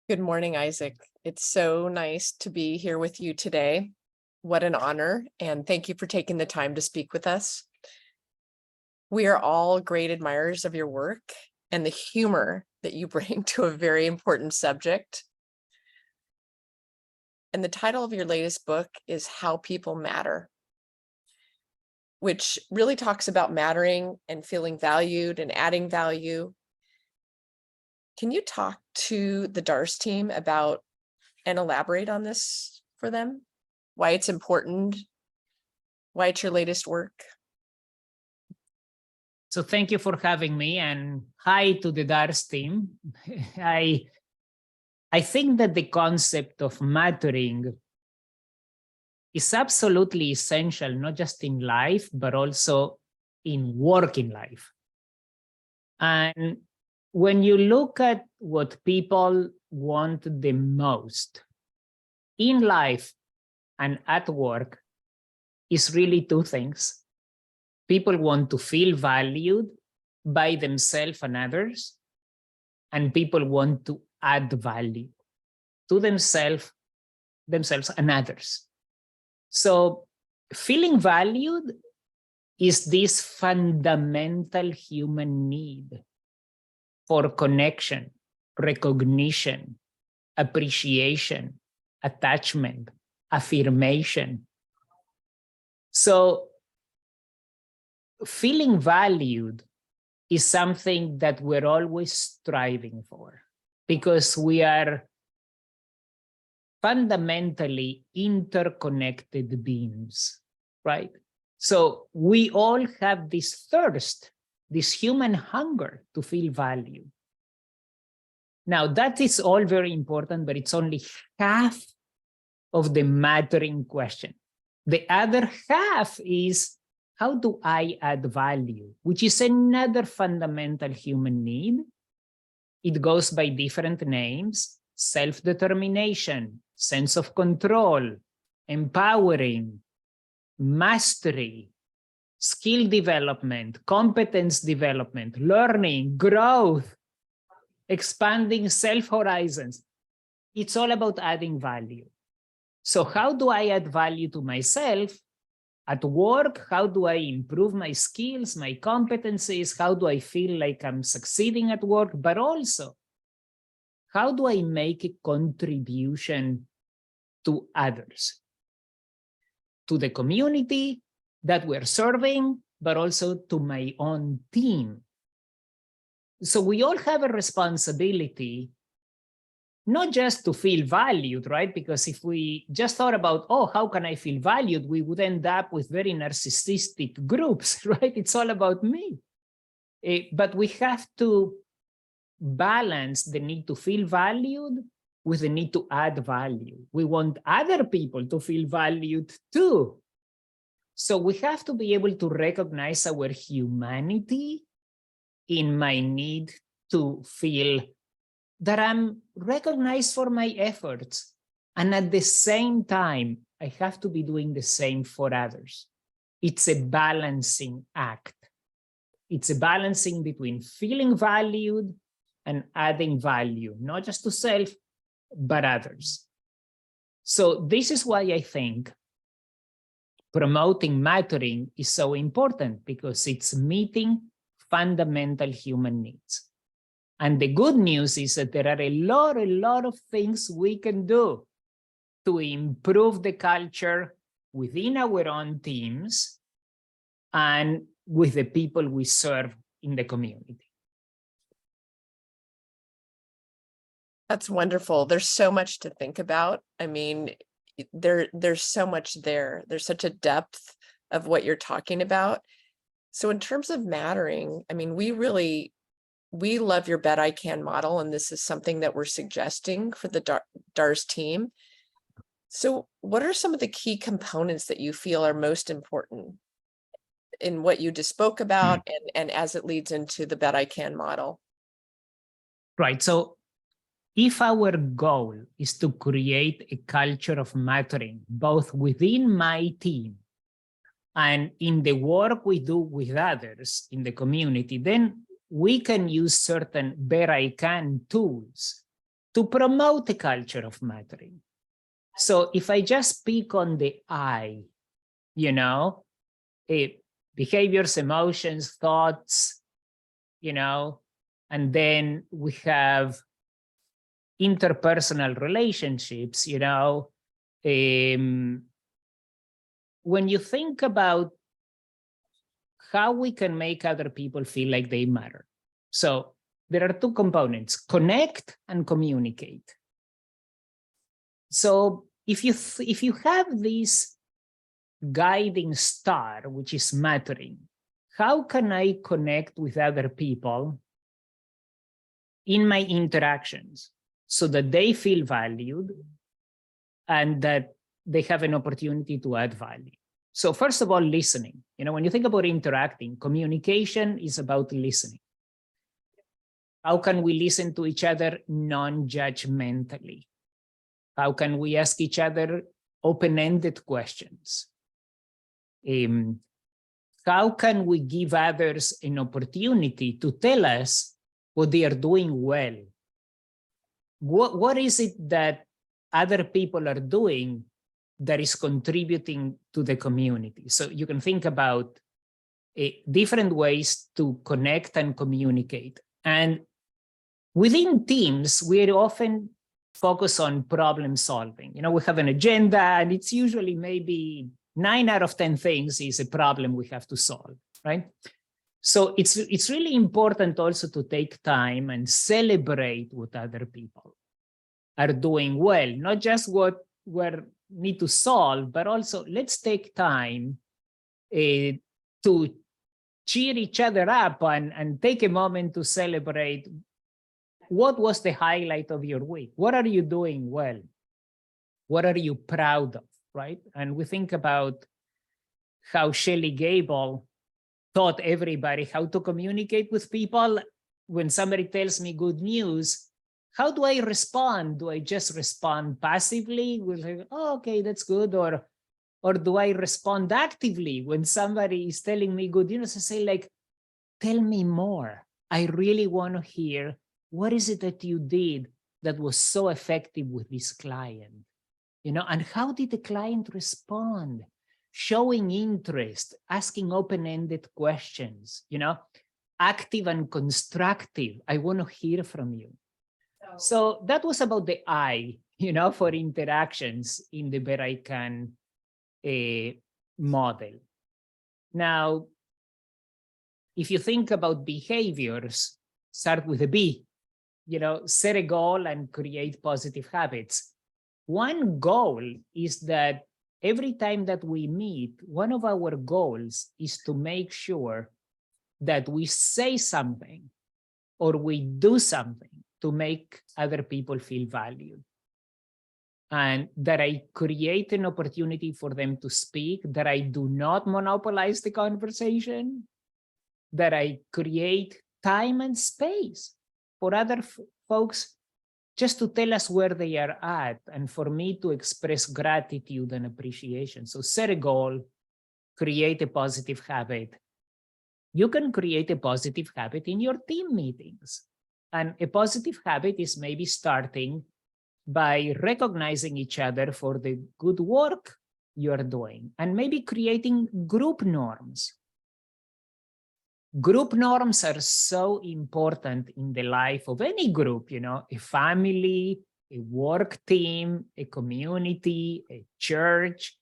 Good morning, Isaac. It's so nice to be here with you today. What an honor, and thank you for taking the time to speak with us. We are all great admirers of your work and the humor that you bring to a very important subject. And the title of your latest book is How People Matter, which really talks about mattering and feeling valued and adding value. Can you talk to the DARS team about and elaborate on this for them? Why it's important, why it's your latest work? So thank you for having me, and hi to the DARS team. I think that the concept of mattering is absolutely essential, not just in life, but also in working life. And when you look at what people want the most in life and at work, is really two things. People want to feel valued by themselves and others, and people want to add value to themselves and others. So feeling valued is this fundamental human need for connection, recognition, appreciation, attachment, affirmation. So feeling valued is something that we're always striving for, because we are fundamentally interconnected beings, right? So we all have this thirst, this human hunger to feel valued. Now, that is all very important, but it's only half of the mattering question. The other half is, how do I add value? Which is another fundamental human need. It goes by different names: self-determination, sense of control, empowering, mastery, skill development, competence development, learning, growth, expanding self-horizons. It's all about adding value. So how do I add value to myself? At work, how do I improve my skills, my competencies? How do I feel like I'm succeeding at work? But also, how do I make a contribution to others, to the community that we're serving, but also to my own team? So we all have a responsibility, not just to feel valued, right? Because if we just thought about, oh, how can I feel valued? We would end up with very narcissistic groups, right? It's all about me. But we have to balance the need to feel valued with the need to add value. We want other people to feel valued too. So we have to be able to recognize our humanity in my need to feel that I'm recognized for my efforts. And at the same time, I have to be doing the same for others. It's a balancing act. It's a balancing between feeling valued and adding value, not just to self, but others. So this is why I think promoting mattering is so important, because it's meeting fundamental human needs. And the good news is that there are a lot of things we can do to improve the culture within our own teams and with the people we serve in the community. That's wonderful. There's so much to think about. I mean, there's so much there. There's such a depth of what you're talking about. So in terms of mattering, I mean, we love your Bet I Can model, and this is something that we're suggesting for the DARS team. So what are some of the key components that you feel are most important in what you just spoke about and as it leads into the Bet I Can model? Right. So if our goal is to create a culture of mattering, both within my team and in the work we do with others in the community, then we can use certain Bet I Can tools to promote a culture of mattering. So if I just speak on the I, you know, behaviors, emotions, thoughts, you know, and then we have interpersonal relationships, you know. When you think about how we can make other people feel like they matter. So there are two components, connect and communicate. So if you have this guiding star, which is mattering, how can I connect with other people in my interactions so that they feel valued and that they have an opportunity to add value? So first of all, listening. You know, when you think about interacting, communication is about listening. How can we listen to each other non-judgmentally? How can we ask each other open-ended questions? How can we give others an opportunity to tell us what they are doing well? What is it that other people are doing that is contributing to the community? So you can think about different ways to connect and communicate. And within teams, we often focus on problem solving. You know, we have an agenda, and it's usually maybe 9 out of 10 things is a problem we have to solve, right? So it's really important also to take time and celebrate what other people are doing well, not just what we need to solve, but also let's take time to cheer each other up and take a moment to celebrate what was the highlight of your week. What are you doing well? What are you proud of, right? And we think about how Shelley Gable taught everybody how to communicate with people. When somebody tells me good news, how do I respond? Do I just respond passively with, like, oh, okay, that's good? Or do I respond actively when somebody is telling me good news? I say, like, tell me more. I really want to hear, what is it that you did that was so effective with this client? You know, and how did the client respond? Showing interest, asking open-ended questions, you know, active and constructive. I want to hear from you. So that was about the I, you know, for interactions in the Better I Can model. Now, if you think about behaviors, start with a B, you know, set a goal and create positive habits. One goal is that every time that we meet, one of our goals is to make sure that we say something or we do something to make other people feel valued. And that I create an opportunity for them to speak, that I do not monopolize the conversation, that I create time and space for other folks just to tell us where they are at, and for me to express gratitude and appreciation. So set a goal, create a positive habit. You can create a positive habit in your team meetings. And a positive habit is maybe starting by recognizing each other for the good work you're doing, and maybe creating group norms. Group norms are so important in the life of any group, you know, a family, a work team, a community, a church.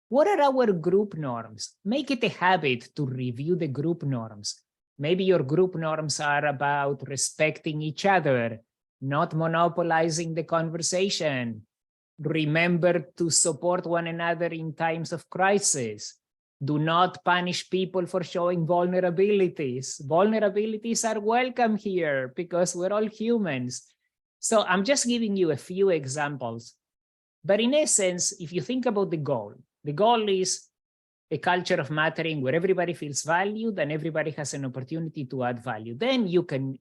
What are our group norms? Make it a habit to review the group norms. Maybe your group norms are about respecting each other, not monopolizing the conversation. Remember to support one another in times of crisis. Do not punish people for showing vulnerabilities. Vulnerabilities are welcome here because we're all humans. So I'm just giving you a few examples. But in essence, if you think about the goal is a culture of mattering where everybody feels valued and everybody has an opportunity to add value. Then you can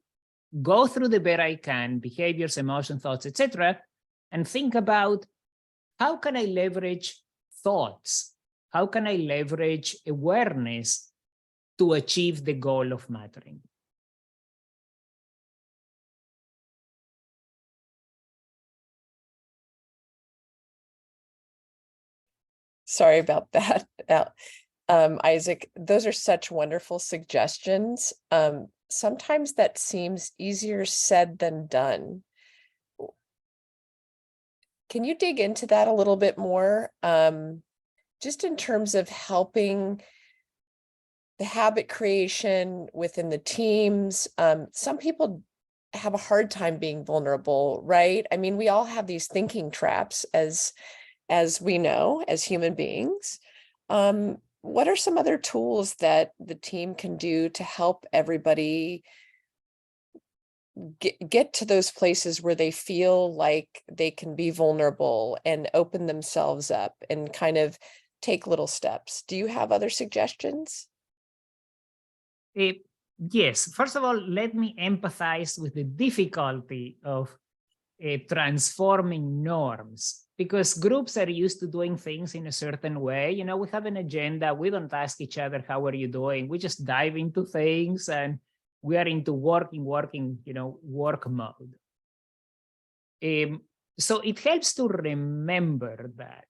go through the Better I Can, behaviors, emotions, thoughts, etc., and think about, how can I leverage thoughts? How can I leverage awareness to achieve the goal of mattering? Sorry about that. Isaac, those are such wonderful suggestions. Sometimes that seems easier said than done. Can you dig into that a little bit more? Just in terms of helping the habit creation within the teams. Some people have a hard time being vulnerable, right? I mean, we all have these thinking traps as we know, as human beings. What are some other tools that the team can do to help everybody get to those places where they feel like they can be vulnerable and open themselves up and kind of take little steps? Do you have other suggestions? Yes. First of all, let me empathize with the difficulty of transforming norms, because groups are used to doing things in a certain way. You know, we have an agenda. We don't ask each other, how are you doing? We just dive into things, and we are into work mode. So it helps to remember that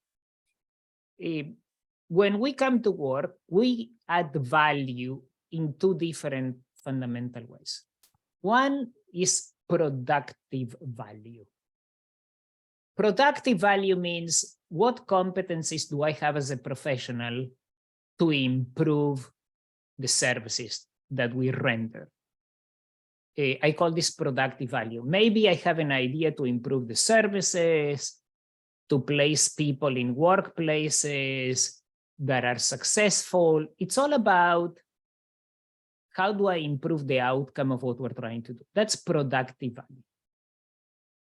when we come to work, we add value in two different fundamental ways. One is productive value. Productive value means, what competencies do I have as a professional to improve the services that we render? I call this productive value. Maybe I have an idea to improve the services, to place people in workplaces that are successful. It's all about, how do I improve the outcome of what we're trying to do? That's productive value.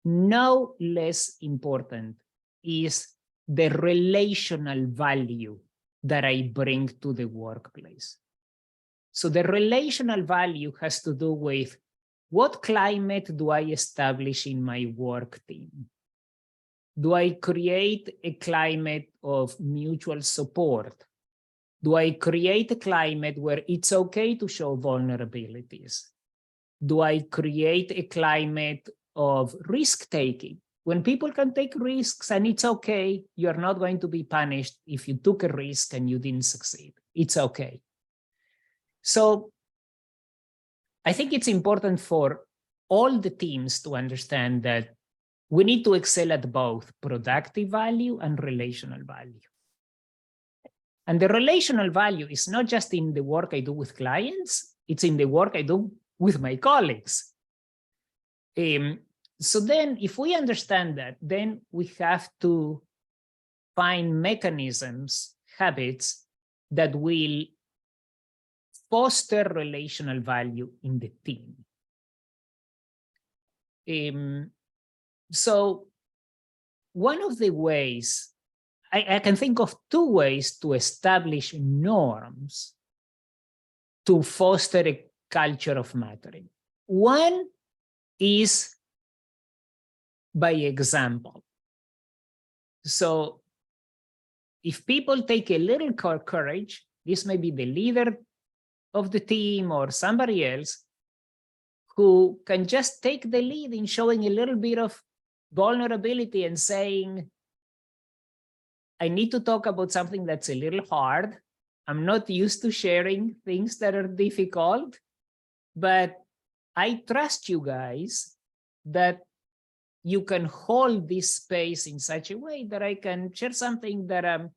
No less important is the relational value that I bring to the workplace. So the relational value has to do with, what climate do I establish in my work team? Do I create a climate of mutual support? Do I create a climate where it's okay to show vulnerabilities? Do I create a climate of risk-taking? When people can take risks and it's okay, you're not going to be punished if you took a risk and you didn't succeed. It's okay. So I think it's important for all the teams to understand that we need to excel at both productive value and relational value. And the relational value is not just in the work I do with clients, it's in the work I do with my colleagues. So then if we understand that, then we have to find mechanisms, habits that will foster relational value in the team. So one of the ways, I can think of two ways to establish norms to foster a culture of mattering. One is by example. So if people take a little courage, this may be the leader of the team or somebody else who can just take the lead in showing a little bit of vulnerability and saying, I need to talk about something that's a little hard. I'm not used to sharing things that are difficult, but I trust you guys that you can hold this space in such a way that I can share something that I'm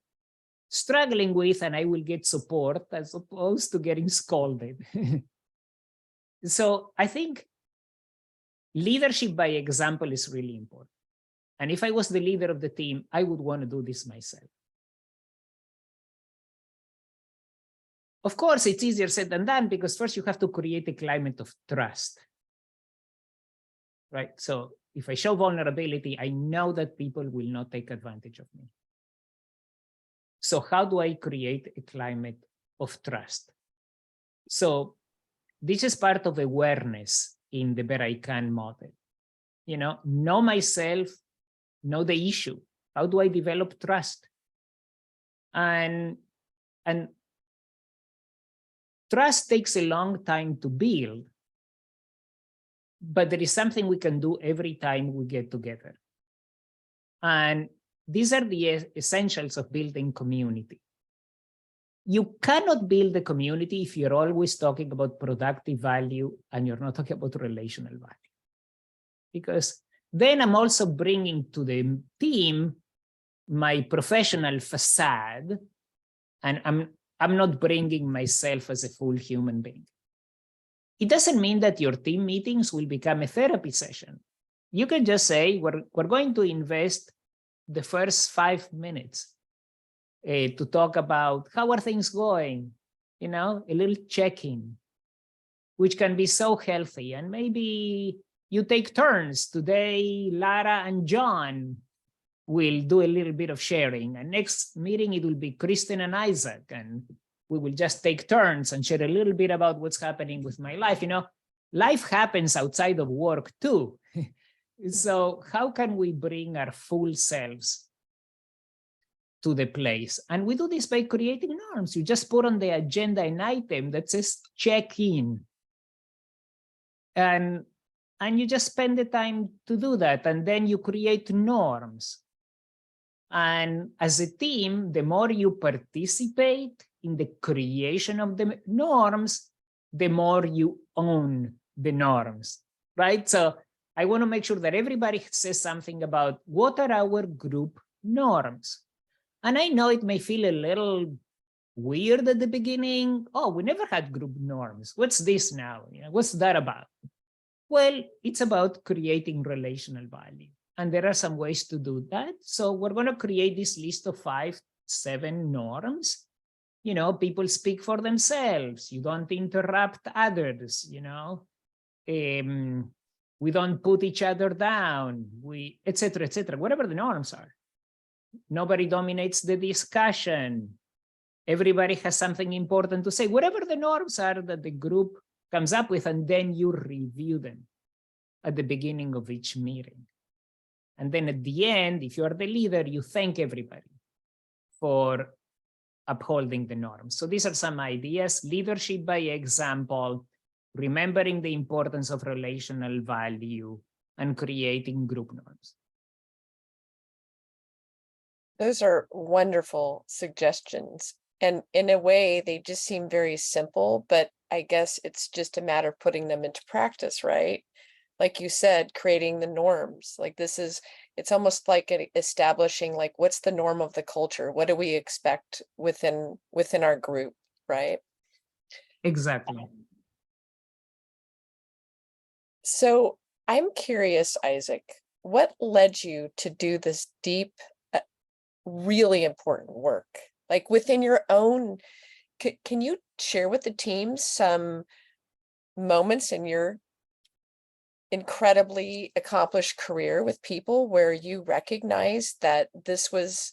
struggling with and I will get support as opposed to getting scolded. So I think leadership by example is really important. And if I was the leader of the team, I would want to do this myself. Of course, it's easier said than done, because first you have to create a climate of trust. Right? So if I show vulnerability, I know that people will not take advantage of me. So how do I create a climate of trust? So this is part of awareness in the Better I Can model. You know myself, know the issue. How do I develop trust? And trust takes a long time to build, but there is something we can do every time we get together. And these are the essentials of building community. You cannot build a community if you're always talking about productive value and you're not talking about relational value. Because then I'm also bringing to the team my professional facade, and I'm not bringing myself as a full human being. It doesn't mean that your team meetings will become a therapy session. You can just say, we're going to invest the first 5 minutes to talk about how are things going, a little check-in, which can be so healthy. And maybe you take turns. Today, Lara and John will do a little bit of sharing. And next meeting, it will be Kristen and Isaac. And we will just take turns and share a little bit about what's happening with my life. Life happens outside of work too. So how can we bring our full selves to the place? And we do this by creating norms. You just put on the agenda an item that says check-in. And you just spend the time to do that. And then you create norms. And as a team, the more you participate in the creation of the norms, the more you own the norms, right? So I want to make sure that everybody says something about what are our group norms. And I know it may feel a little weird at the beginning. Oh, we never had group norms. What's this now? What's that about? Well, it's about creating relational value. And there are some ways to do that. So we're going to create this list of 5, 7 norms. People speak for themselves. You don't interrupt others, we don't put each other down, et cetera, whatever the norms are. Nobody dominates the discussion. Everybody has something important to say, whatever the norms are that the group comes up with, and then you review them at the beginning of each meeting. And then at the end, if you are the leader, you thank everybody for upholding the norms. So these are some ideas: leadership by example, remembering the importance of relational value, and creating group norms. Those are wonderful suggestions. And in a way, they just seem very simple, but I guess it's just a matter of putting them into practice, right? Like you said, creating the norms. It's almost like establishing, like, what's the norm of the culture? What do we expect within our group, right? Exactly. So I'm curious, Isaac, what led you to do this deep, really important work? Like within your own, can you share with the team some moments in your incredibly accomplished career with people where you recognize that this was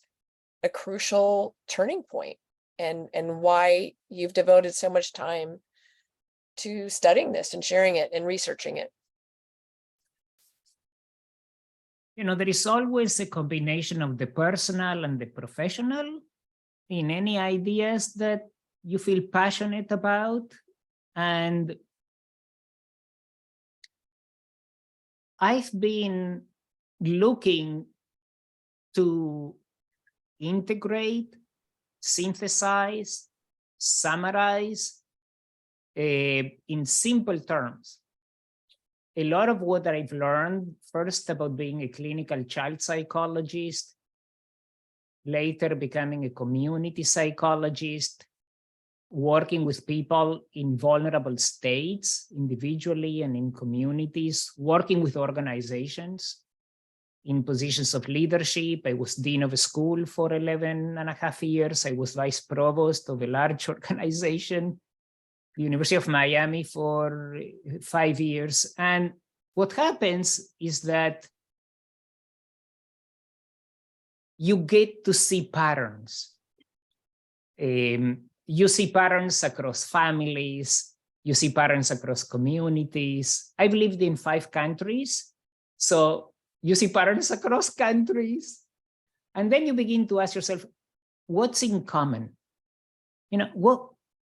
a crucial turning point, and why you've devoted so much time to studying this and sharing it and researching it? There is always a combination of the personal and the professional in any ideas that you feel passionate about. And I've been looking to integrate, synthesize, summarize in simple terms a lot of what I've learned, first about being a clinical child psychologist, later becoming a community psychologist, working with people in vulnerable states, individually and in communities, working with organizations in positions of leadership. I was dean of a school for 11.5 years. I was vice provost of a large organization, the University of Miami, for 5 years. And what happens is that you get to see patterns. You see patterns across families, you see patterns across communities. I've lived in 5 countries, so you see patterns across countries. And then you begin to ask yourself, what's in common?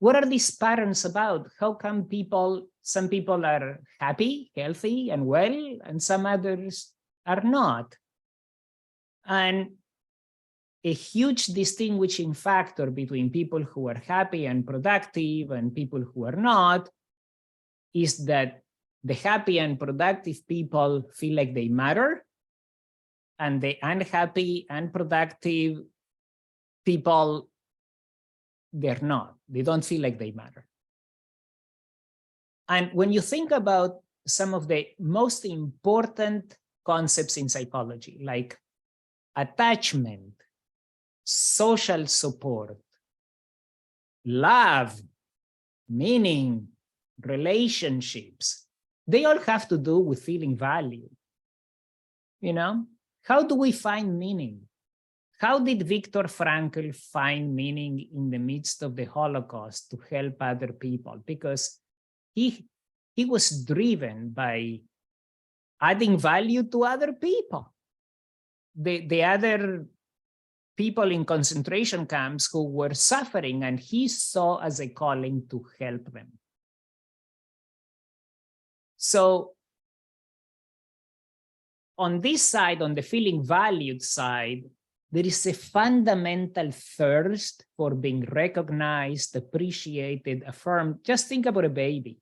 What are these patterns about? How come some people are happy, healthy, and well, and some others are not? And a huge distinguishing factor between people who are happy and productive and people who are not is that the happy and productive people feel like they matter, and the unhappy and productive people, they're not. They don't feel like they matter. And when you think about some of the most important concepts in psychology, like attachment, social support, love, meaning, relationships, they all have to do with feeling value. You know, how do we find meaning? How did Viktor Frankl find meaning in the midst of the Holocaust to help other people? Because he was driven by adding value to other people. The other people in concentration camps who were suffering, and he saw as a calling to help them. So on this side, on the feeling valued side, there is a fundamental thirst for being recognized, appreciated, affirmed. Just think about a baby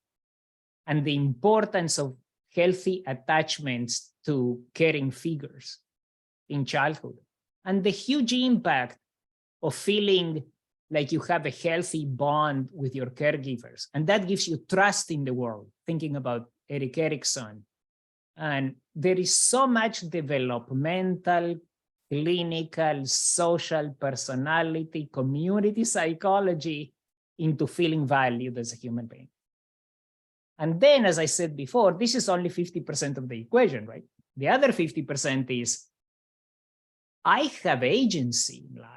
and the importance of healthy attachments to caring figures in childhood, and the huge impact of feeling like you have a healthy bond with your caregivers. And that gives you trust in the world, thinking about Erik Erikson. And there is so much developmental, clinical, social, personality, community psychology into feeling valued as a human being. And then, as I said before, this is only 50% of the equation, right? The other 50% is, I have agency in life.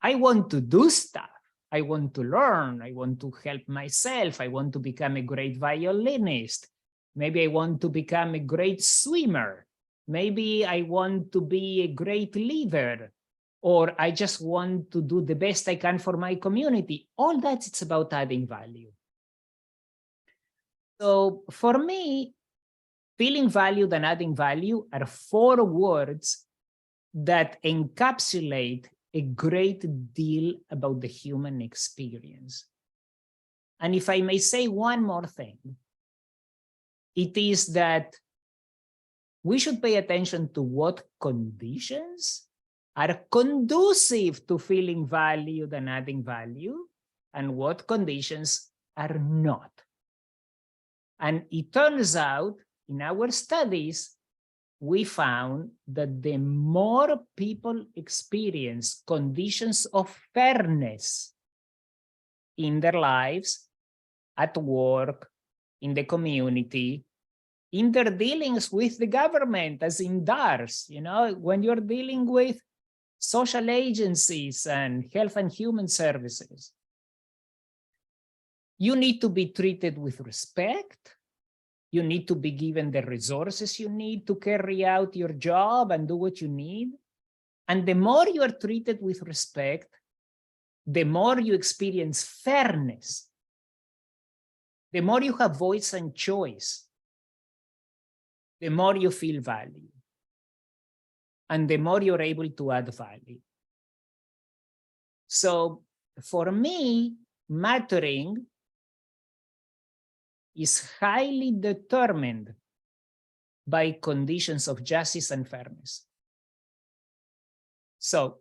I want to do stuff. I want to learn. I want to help myself. I want to become a great violinist. Maybe I want to become a great swimmer. Maybe I want to be a great leader, or I just want to do the best I can for my community. All that, it's about adding value. So for me, feeling valued and adding value are 4 words that encapsulate a great deal about the human experience. And if I may say one more thing, it is that we should pay attention to what conditions are conducive to feeling valued and adding value, and what conditions are not. And it turns out, in our studies, we found that the more people experience conditions of fairness in their lives, at work, in the community, in their dealings with the government, as in DARS, you know, when you're dealing with social agencies and health and human services, you need to be treated with respect. You need to be given the resources you need to carry out your job and do what you need. And the more you are treated with respect, the more you experience fairness, the more you have voice and choice, the more you feel value, and the more you're able to add value. So for me, mattering is highly determined by conditions of justice and fairness. So,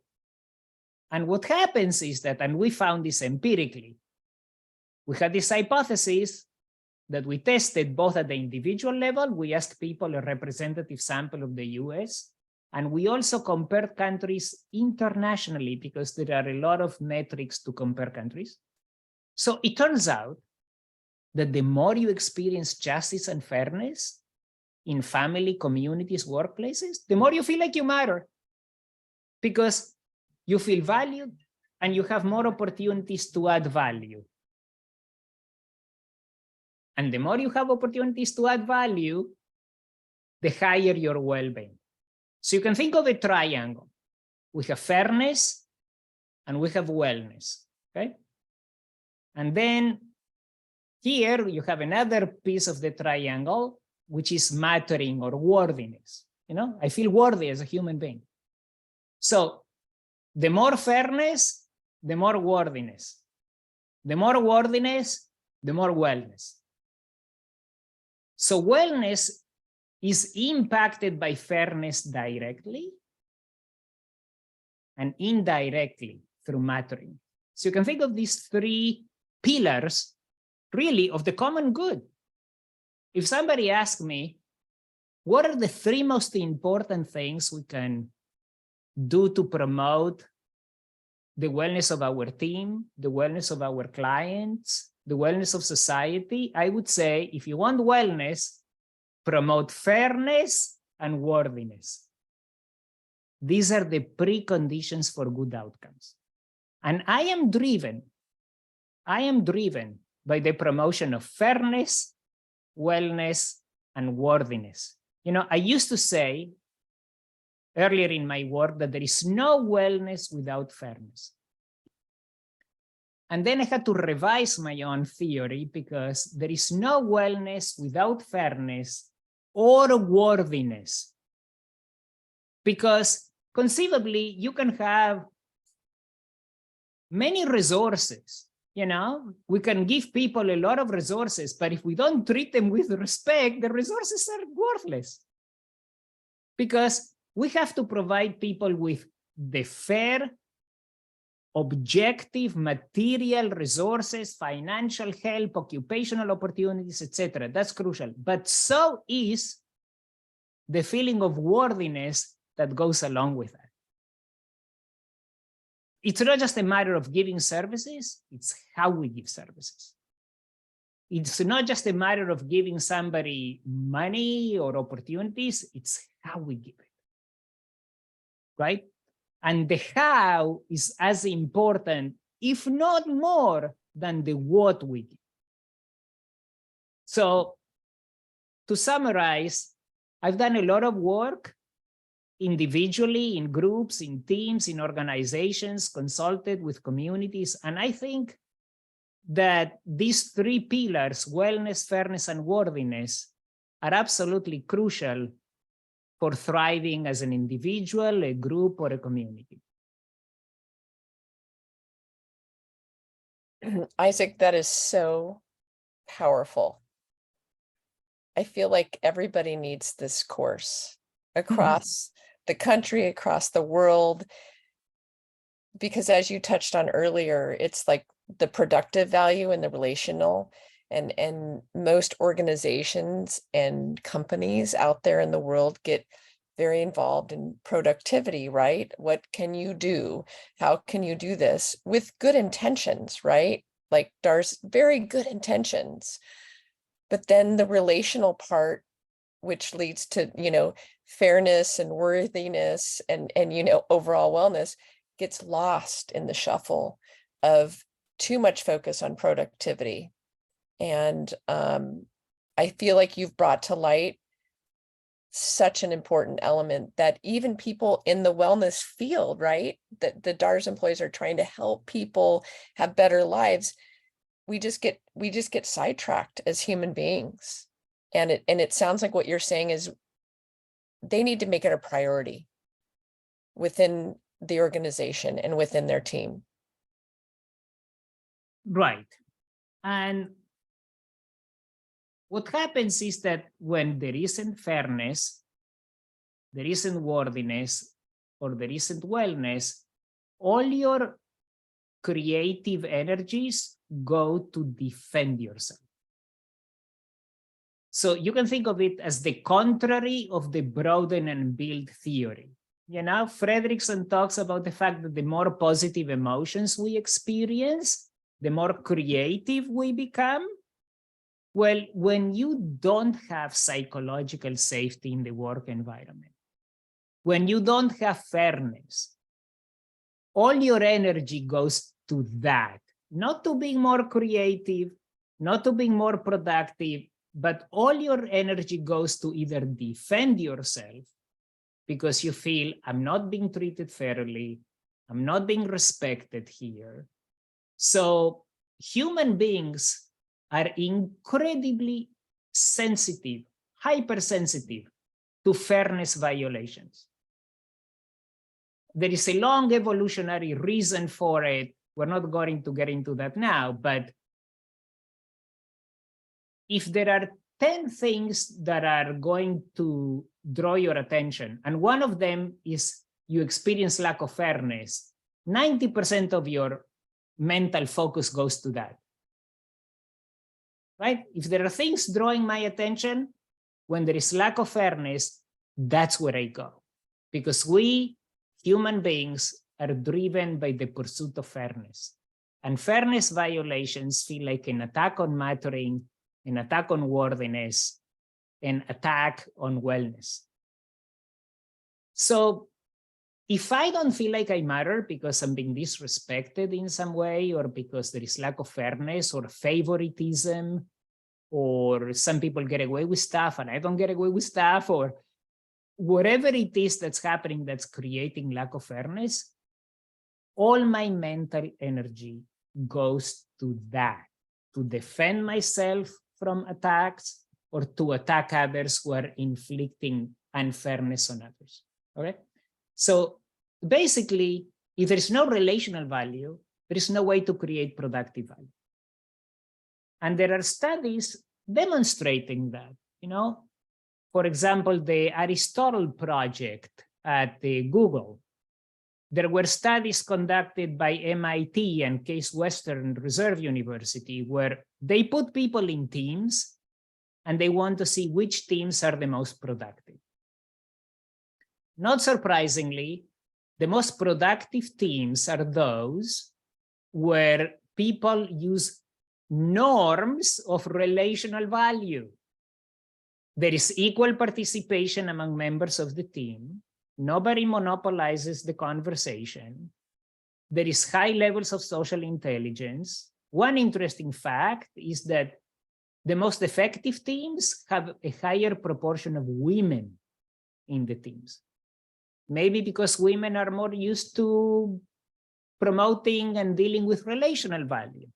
and what happens is that, and we found this empirically, we had this hypothesis that we tested both at the individual level. We asked people a representative sample of the US, and we also compared countries internationally because there are a lot of metrics to compare countries. So it turns out that the more you experience justice and fairness in family, communities, workplaces, the more you feel like you matter, because you feel valued and you have more opportunities to add value. And the more you have opportunities to add value, the higher your well-being. So you can think of a triangle. We have fairness and we have wellness, okay? And then here you have another piece of the triangle, which is mattering or worthiness. You know, I feel worthy as a human being. So The more fairness, the more worthiness. The more worthiness, the more wellness. So wellness is impacted by fairness directly and indirectly through mattering. So you can think of these three pillars really of the common good. If somebody asks me, what are the three most important things we can do to promote the wellness of our team, the wellness of our clients, the wellness of society? I would say, if you want wellness, promote fairness and worthiness. These are the preconditions for good outcomes. And I am driven by the promotion of fairness, wellness, and worthiness. You know, I used to say earlier in my work that there is no wellness without fairness. And then I had to revise my own theory because there is no wellness without fairness or worthiness. Because conceivably, you can have many resources. You know, we can give people a lot of resources, but if we don't treat them with respect, the resources are worthless. Because we have to provide people with the fair, objective, material resources, financial help, occupational opportunities, etc. That's crucial. But so is the feeling of worthiness that goes along with that. It's not just a matter of giving services, it's how we give services. It's not just a matter of giving somebody money or opportunities, it's how we give it, right? And the how is as important, if not more, than the what we give. So to summarize, I've done a lot of work individually, in groups, in teams, in organizations, consulted with communities. And I think that these three pillars, wellness, fairness, and worthiness, are absolutely crucial for thriving as an individual, a group, or a community. Isaac, that is so powerful. I feel like everybody needs this course across the country, across the world, because as you touched on earlier, it's like the productive value and the relational, and most organizations and companies out there in the world get very involved in productivity, right? What can you do? How can you do this with good intentions, right? Like DARS, very good intentions. But then the relational part, which leads to, you know, fairness and worthiness and, you know, overall wellness, gets lost in the shuffle of too much focus on productivity. And I feel like you've brought to light such an important element that even people in the wellness field, right, that the DARS employees are trying to help people have better lives. We just get sidetracked as human beings. And it sounds like what you're saying is they need to make it a priority within the organization and within their team. Right. And what happens is that when there isn't fairness, there isn't worthiness, or there isn't wellness, all your creative energies go to defend yourself. So you can think of it as the contrary of the broaden and build theory. You know, Fredrickson talks about the fact that the more positive emotions we experience, the more creative we become. Well, when you don't have psychological safety in the work environment, when you don't have fairness, all your energy goes to that, not to being more creative, not to being more productive, but all your energy goes to either defend yourself because you feel I'm not being treated fairly, I'm not being respected here. So human beings are incredibly sensitive, hypersensitive to fairness violations. There is a long evolutionary reason for it. We're not going to get into that now, but if there are 10 things that are going to draw your attention, and one of them is you experience lack of fairness, 90% of your mental focus goes to that. Right? If there are things drawing my attention, when there is lack of fairness, that's where I go. Because we, human beings, are driven by the pursuit of fairness. And fairness violations feel like an attack on mattering, an attack on worthiness, an attack on wellness. So if I don't feel like I matter because I'm being disrespected in some way, or because there is lack of fairness or favoritism, or some people get away with stuff and I don't get away with stuff, or whatever it is that's happening that's creating lack of fairness, all my mental energy goes to that, to defend myself from attacks or to attack others who are inflicting unfairness on others. Okay? So basically, if there is no relational value, there is no way to create productive value. And there are studies demonstrating that, for example, the Aristotle project at the Google. There were studies conducted by MIT and Case Western Reserve University where they put people in teams and they want to see which teams are the most productive. Not surprisingly, the most productive teams are those where people use norms of relational value. There is equal participation among members of the team. Nobody monopolizes the conversation. There is high levels of social intelligence. One interesting fact is that the most effective teams have a higher proportion of women in the teams. Maybe because women are more used to promoting and dealing with relational value.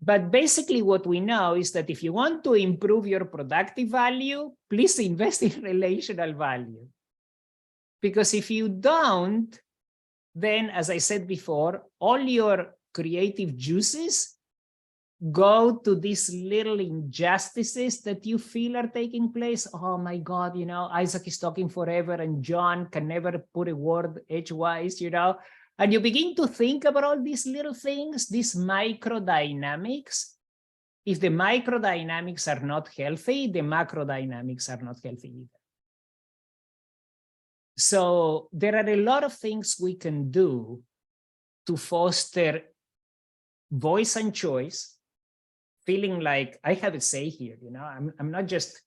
But basically what we know is that if you want to improve your productive value, please invest in relational value. Because if you don't, then, as I said before, all your creative juices go to these little injustices that you feel are taking place. Oh my God, Isaac is talking forever and John can never put a word edgewise, and you begin to think about all these little things, these microdynamics. If the microdynamics are not healthy, the macrodynamics are not healthy either. So there are a lot of things we can do to foster voice and choice, feeling like I have a say here. I'm not just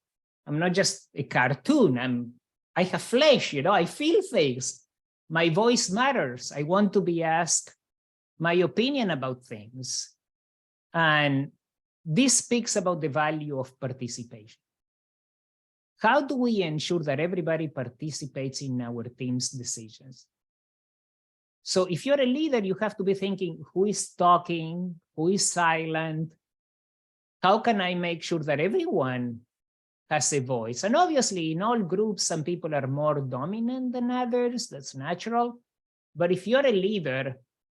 a cartoon. I have flesh. I feel things. My voice matters. I want to be asked my opinion about things, and this speaks about the value of participation. How do we ensure that everybody participates in our team's decisions? So if you're a leader, you have to be thinking, who is talking, who is silent? How can I make sure that everyone has a voice? And obviously, in all groups, some people are more dominant than others. That's natural. But if you're a leader,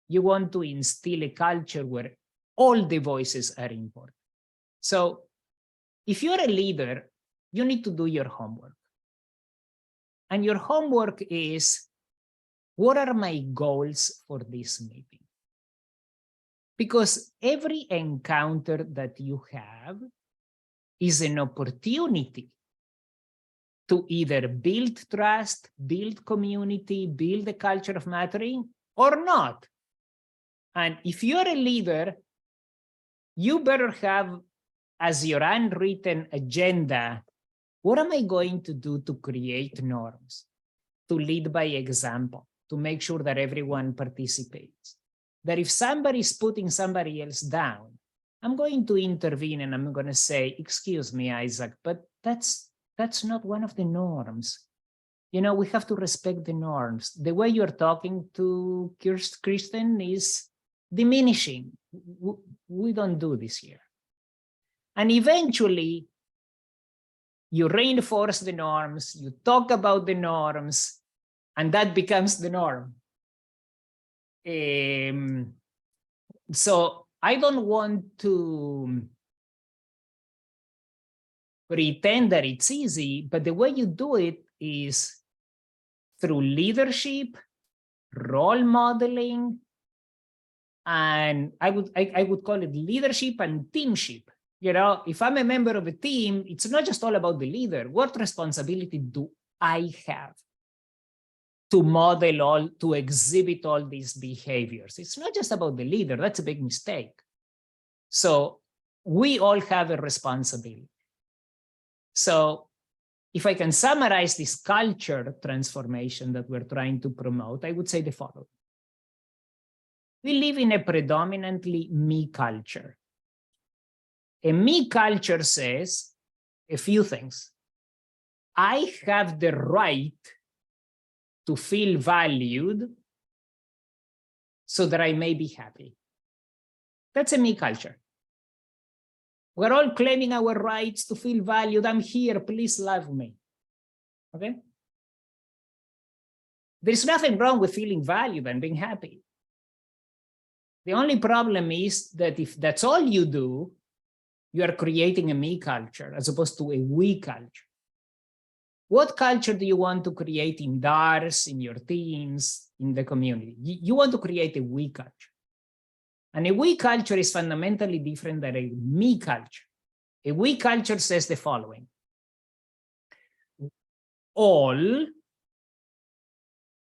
you want to instill a culture where all the voices are important. So if you're a leader, you need to do your homework. And your homework is, what are my goals for this meeting? Because every encounter that you have is an opportunity to either build trust, build community, build a culture of mattering, or not. And if you're a leader, you better have as your unwritten agenda, what am I going to do to create norms, to lead by example, to make sure that everyone participates? That if somebody is putting somebody else down, I'm going to intervene and I'm going to say, excuse me, Isaac, but that's not one of the norms. We have to respect the norms. The way you're talking to Kirsten is diminishing. We don't do this here. And eventually, you reinforce the norms, you talk about the norms, And that becomes the norm. So I don't want to pretend that it's easy, but the way you do it is through leadership, role modeling, and I would call it leadership and teamship. You know, if I'm a member of a team, it's not just all about the leader. What responsibility do I have to model all, to exhibit all these behaviors? It's not just about the leader. That's a big mistake. So we all have a responsibility. So if I can summarize this culture transformation that we're trying to promote, I would say the following. We live in a predominantly me culture. A me culture says a few things. I have the right to feel valued so that I may be happy. That's a me culture. We're all claiming our rights to feel valued. I'm here, please love me. Okay? There's nothing wrong with feeling valued and being happy. The only problem is that if that's all you do, you are creating a me culture as opposed to a we culture. What culture do you want to create in DARS, in your teams, in the community? You want to create a we culture. And a we culture is fundamentally different than a me culture. A we culture says the following. All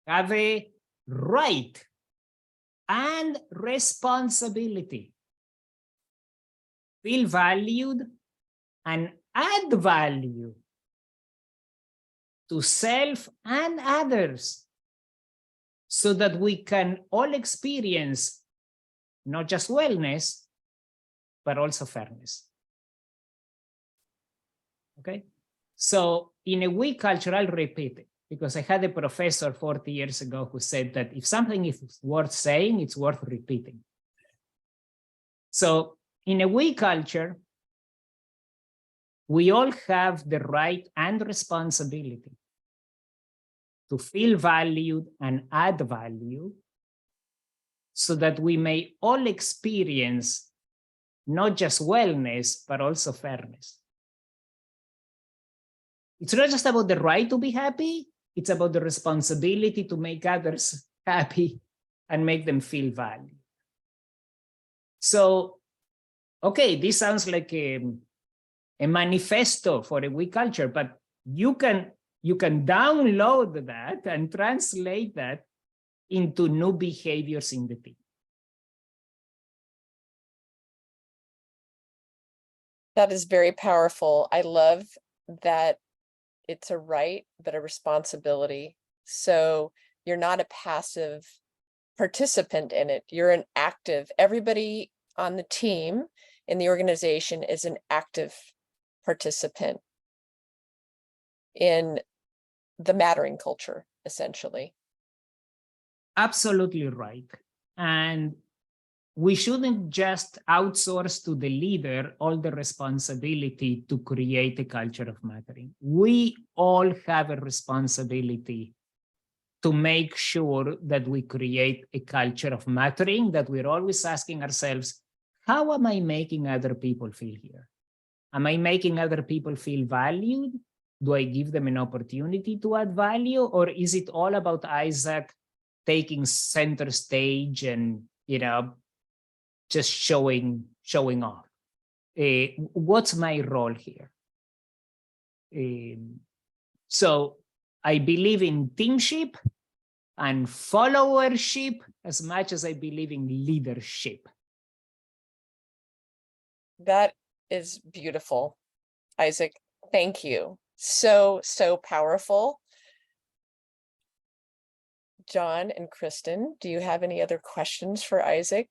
have a right and responsibility, feel valued and add value to self and others so that we can all experience not just wellness, but also fairness. Okay? So in a we culture, I'll repeat it because I had a professor 40 years ago who said that if something is worth saying, it's worth repeating. So in a we culture, we all have the right and responsibility to feel valued and add value so that we may all experience not just wellness, but also fairness. It's not just about the right to be happy, it's about the responsibility to make others happy and make them feel valued. So, okay, this sounds like a manifesto for a we culture, but you can download that and translate that into new behaviors in the team. That is very powerful. I love that it's a right, but a responsibility. So you're not a passive participant in it. You're an active. Everybody on the team in the organization is an active participant in the mattering culture, essentially. Absolutely right. And we shouldn't just outsource to the leader all the responsibility to create a culture of mattering. We all have a responsibility to make sure that we create a culture of mattering, that we're always asking ourselves, how am I making other people feel here? Am I making other people feel valued? Do I give them an opportunity to add value? Or is it all about Isaac taking center stage and, just showing off? What's my role here? So I believe in teamship and followership as much as I believe in leadership. That is beautiful, Isaac. Thank you. So powerful. John and Kristen, do you have any other questions for Isaac?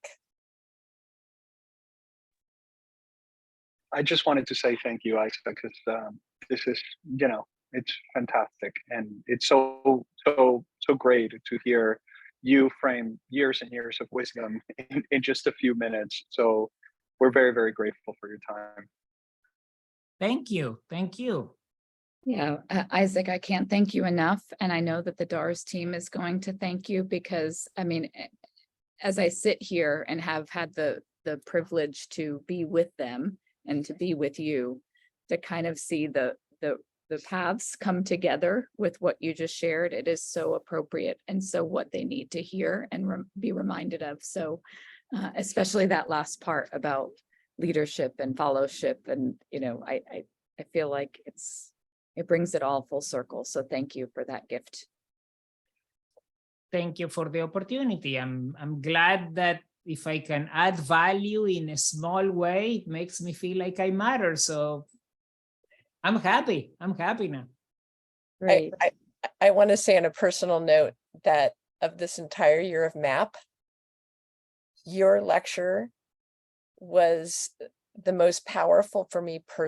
I just wanted to say thank you, Isaac, because this is, it's fantastic. And it's so great to hear you frame years and years of wisdom in just a few minutes. So we're very, very grateful for your time. Thank you. Thank you. Yeah, Isaac, I can't thank you enough. And I know that the DARS team is going to thank you because, I mean, as I sit here and have had the privilege to be with them and to be with you, to kind of see the paths come together with what you just shared, it is so appropriate and so what they need to hear and be reminded of. So especially that last part about leadership and fellowship, and I feel like it brings it all full circle. So thank you for that gift. Thank you for the opportunity. I'm glad that if I can add value in a small way, it makes me feel like I matter. So I'm happy. I'm happy now. Great. I want to say on a personal note that of this entire year of MAP, your lecture was the most powerful for me personally.